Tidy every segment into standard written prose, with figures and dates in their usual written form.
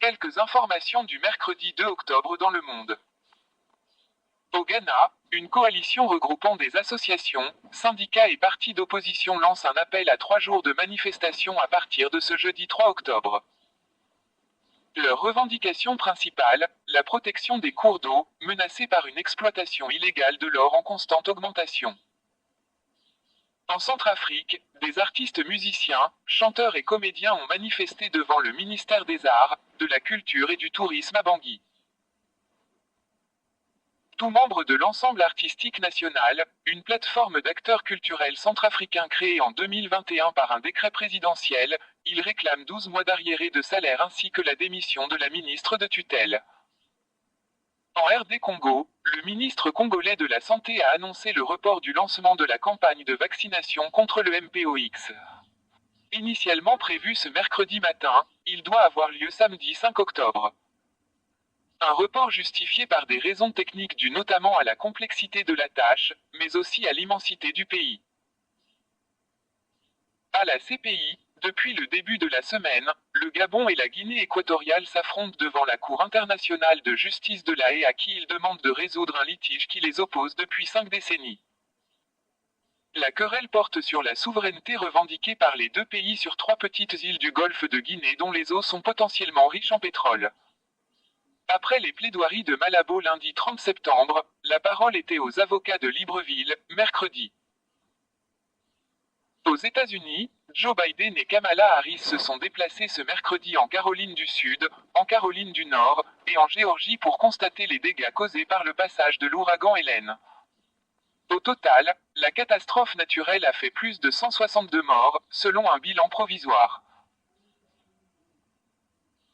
Quelques informations du mercredi 2 octobre dans le monde. Au Ghana, une coalition regroupant des associations, syndicats et partis d'opposition lance un appel à 3 jours de manifestation à partir de ce jeudi 3 octobre. Leur revendication principale, la protection des cours d'eau, menacés par une exploitation illégale de l'or en constante augmentation. En Centrafrique, des artistes musiciens, chanteurs et comédiens ont manifesté devant le ministère des Arts, de la Culture et du Tourisme à Bangui. Tout membre de l'ensemble artistique national, une plateforme d'acteurs culturels centrafricains créée en 2021 par un décret présidentiel, ils réclament 12 mois d'arriérés de salaire ainsi que la démission de la ministre de tutelle. En RD Congo, le ministre congolais de la Santé a annoncé le report du lancement de la campagne de vaccination contre le MPOX. Initialement prévu ce mercredi matin, il doit avoir lieu samedi 5 octobre. Un report justifié par des raisons techniques dues notamment à la complexité de la tâche, mais aussi à l'immensité du pays. À la CPI, depuis le début de la semaine, le Gabon et la Guinée équatoriale s'affrontent devant la Cour internationale de justice de La Haye à qui ils demandent de résoudre un litige qui les oppose depuis 5 décennies. La querelle porte sur la souveraineté revendiquée par les deux pays sur 3 petites îles du golfe de Guinée dont les eaux sont potentiellement riches en pétrole. Après les plaidoiries de Malabo lundi 30 septembre, la parole était aux avocats de Libreville, mercredi. Aux États-Unis, Joe Biden et Kamala Harris se sont déplacés ce mercredi en Caroline du Sud, en Caroline du Nord, et en Géorgie pour constater les dégâts causés par le passage de l'ouragan Hélène. Au total, la catastrophe naturelle a fait plus de 162 morts, selon un bilan provisoire.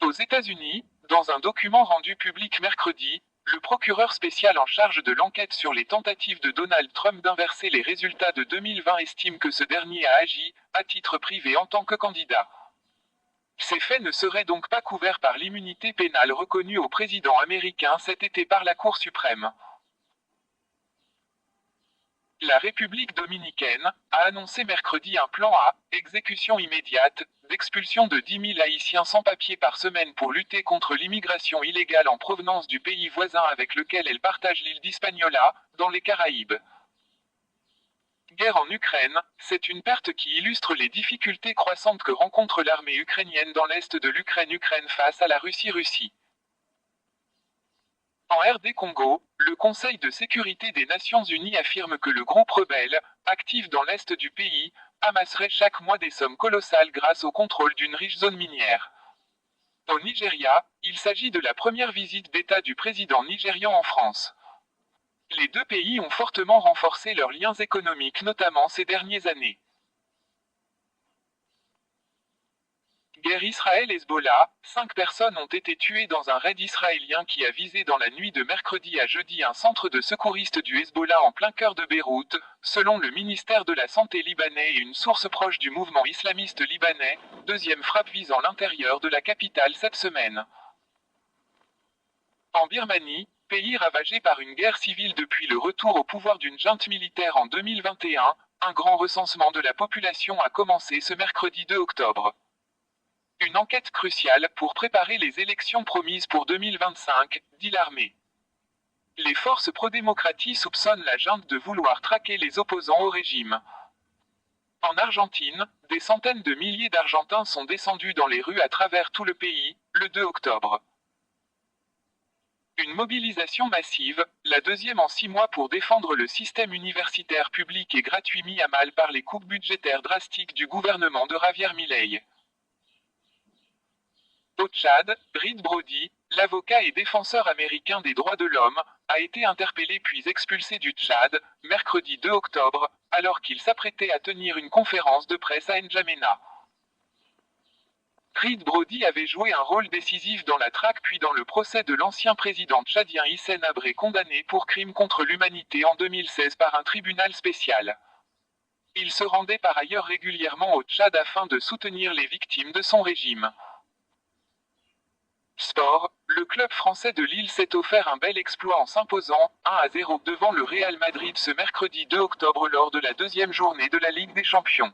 Aux États-Unis, dans un document rendu public mercredi, le procureur spécial en charge de l'enquête sur les tentatives de Donald Trump d'inverser les résultats de 2020 estime que ce dernier a agi, à titre privé en tant que candidat. Ces faits ne seraient donc pas couverts par l'immunité pénale reconnue au président américain cet été par la Cour suprême. La République dominicaine a annoncé mercredi un plan à exécution immédiate d'expulsion de 10 000 Haïtiens sans papier par semaine pour lutter contre l'immigration illégale en provenance du pays voisin avec lequel elle partage l'île d'Hispaniola, dans les Caraïbes. Guerre en Ukraine, c'est une perte qui illustre les difficultés croissantes que rencontre l'armée ukrainienne dans l'est de l'Ukraine face à la Russie. En RD Congo, le Conseil de sécurité des Nations Unies affirme que le groupe rebelle, actif dans l'est du pays, amasserait chaque mois des sommes colossales grâce au contrôle d'une riche zone minière. Au Nigeria, il s'agit de la première visite d'État du président nigérian en France. Les deux pays ont fortement renforcé leurs liens économiques notamment ces dernières années. Guerre Israël-Hezbollah, 5 personnes ont été tuées dans un raid israélien qui a visé dans la nuit de mercredi à jeudi un centre de secouristes du Hezbollah en plein cœur de Beyrouth, selon le ministère de la Santé libanais et une source proche du mouvement islamiste libanais, deuxième frappe visant l'intérieur de la capitale cette semaine. En Birmanie, pays ravagé par une guerre civile depuis le retour au pouvoir d'une junte militaire en 2021, un grand recensement de la population a commencé ce mercredi 2 octobre. Une enquête cruciale pour préparer les élections promises pour 2025, dit l'armée. Les forces pro-démocratie soupçonnent la junte de vouloir traquer les opposants au régime. En Argentine, des centaines de milliers d'Argentins sont descendus dans les rues à travers tout le pays, le 2 octobre. Une mobilisation massive, la deuxième en 6 mois pour défendre le système universitaire public et gratuit mis à mal par les coupes budgétaires drastiques du gouvernement de Javier Milei. Au Tchad, Reed Brody, l'avocat et défenseur américain des droits de l'homme, a été interpellé puis expulsé du Tchad, mercredi 2 octobre, alors qu'il s'apprêtait à tenir une conférence de presse à N'Djamena. Reed Brody avait joué un rôle décisif dans la traque puis dans le procès de l'ancien président tchadien Hissène Habré condamné pour crime contre l'humanité en 2016 par un tribunal spécial. Il se rendait par ailleurs régulièrement au Tchad afin de soutenir les victimes de son régime. Sport, le club français de Lille s'est offert un bel exploit en s'imposant 1-0 devant le Real Madrid ce mercredi 2 octobre lors de la deuxième journée de la Ligue des Champions.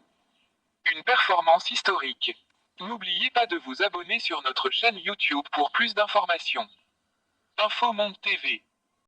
Une performance historique. N'oubliez pas de vous abonner sur notre chaîne YouTube pour plus d'informations. Info Monde TV